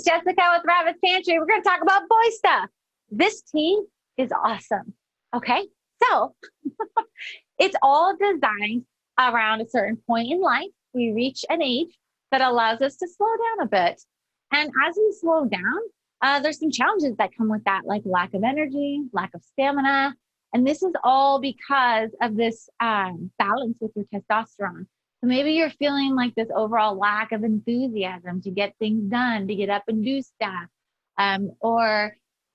Jessica with Rabbit's Pantry. We're going to talk about boy stuff. This tea is awesome. Okay. So it's all designed around a certain point in life. We reach an age that allows us to slow down a bit. And as we slow down, there's some challenges that come with that, like lack of energy, lack of stamina. And this is all because of this balance with your testosterone. So maybe you're feeling like this overall lack of enthusiasm to get things done, to get up and do stuff. Or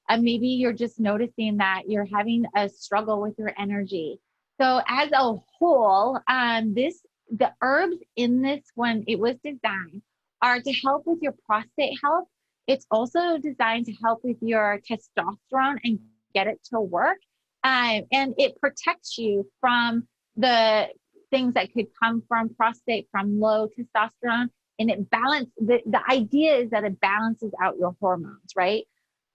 maybe you're just noticing that you're having a struggle with your energy. So as a whole, the herbs in this, when it was designed, are to help with your prostate health. It's also designed to help with your testosterone and get it to work. And it protects you from the things that could come from prostate, from low testosterone. And it balances, the idea is that it balances out your hormones, right?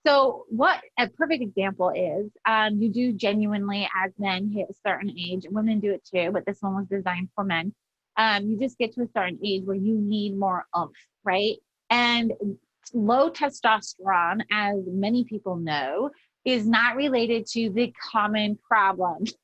So what a perfect example is, you do genuinely, as men hit a certain age, and women do it too, but this one was designed for men. You just get to a certain age where you need more oomph, right? And low testosterone, as many people know, is not related to the common problems.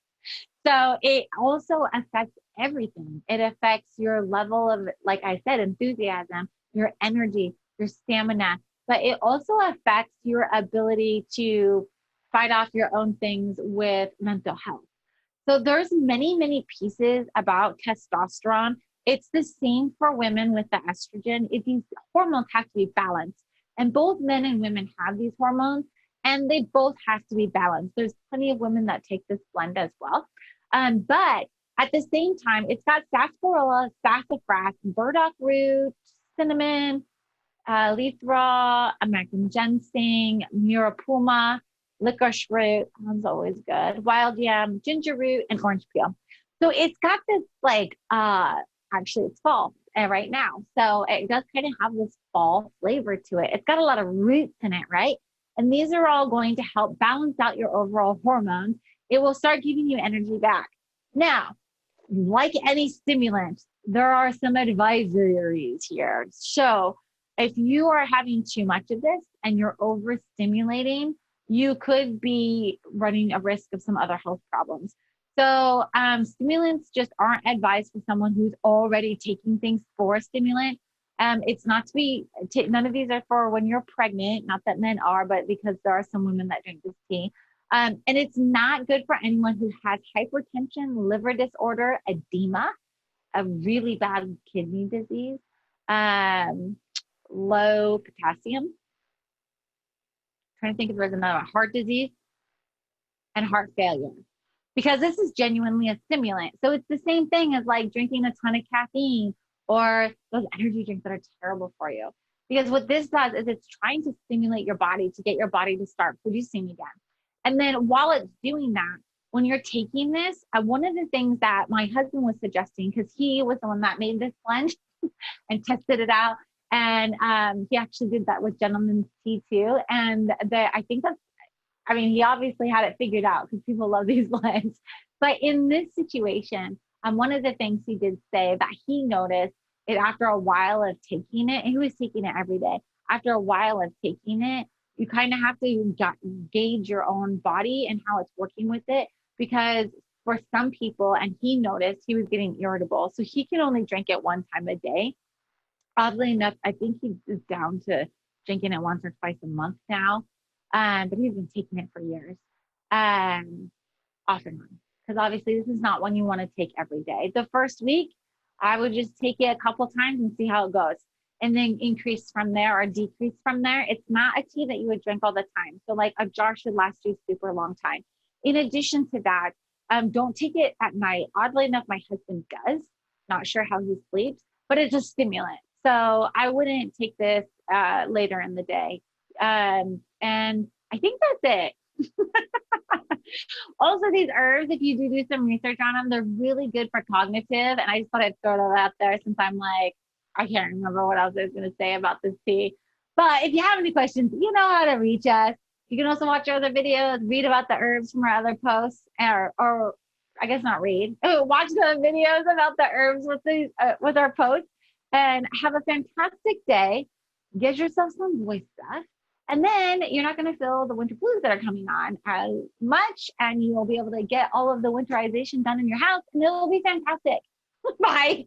So it also affects everything. It affects your level of, like I said, enthusiasm, your energy, your stamina, but it also affects your ability to fight off your own things with mental health. So there's many, many pieces about testosterone. It's the same for women with the estrogen. These hormones have to be balanced. And both men and women have these hormones, and they both have to be balanced. There's plenty of women that take this blend as well. But at the same time, it's got sarsaparilla, sassafras, burdock root, cinnamon, leaf raw, American ginseng, murapuma, licorice root, that's always good, wild yam, ginger root, and orange peel. So it's got this actually it's fall right now. So it does kind of have this fall flavor to it. It's got a lot of roots in it, right? And these are all going to help balance out your overall hormones. It will start giving you energy back. Now, like any stimulant, there are some advisories here. So if you are having too much of this and you're overstimulating, you could be running a risk of some other health problems. So stimulants just aren't advised for someone who's already taking things for a stimulant. It's not to be, none of these are for when you're pregnant, not that men are, but because there are some women that drink this tea. And it's not good for anyone who has hypertension, liver disorder, edema, a really bad kidney disease, low potassium. I'm trying to think if there's another one, heart disease, and heart failure. Because this is genuinely a stimulant. So it's the same thing as like drinking a ton of caffeine or those energy drinks that are terrible for you. Because what this does is it's trying to stimulate your body to get your body to start producing again. And then while it's doing that, when you're taking this, one of the things that my husband was suggesting, because he was the one that made this blend and tested it out. And he actually did that with Gentleman's Tea too. And I think that's, I mean, he obviously had it figured out because people love these blends. But in this situation, one of the things he did say that he noticed it after a while of taking it, and he was taking it every day. After a while of taking it, you kind of have to gauge your own body and how it's working with it. Because for some people, and he noticed he was getting irritable. So he can only drink it one time a day. Oddly enough, I think he is down to drinking it once or twice a month now. But he's been taking it for years, off and on. Because obviously this is not one you want to take every day. The first week, I would just take it a couple times and see how it goes. And then increase from there or decrease from there. It's not a tea that you would drink all the time. So like a jar should last you a super long time. In addition to that, don't take it at night. Oddly enough, my husband does. Not sure how he sleeps, but it's a stimulant. So I wouldn't take this later in the day. And I think that's it. Also, these herbs, if you do some research on them, they're really good for cognitive. And I just thought I'd throw that out there since I'm like, I can't remember what else I was going to say about this tea. But if you have any questions, you know how to reach us. You can also watch our other videos, read about the herbs from our other posts, or I guess not read, watch the videos about the herbs with our posts, and have a fantastic day. get yourself some voice stuff. And then you're not going to feel the winter blues that are coming on as much. And you'll be able to get all of the winterization done in your house and it'll be fantastic. Bye.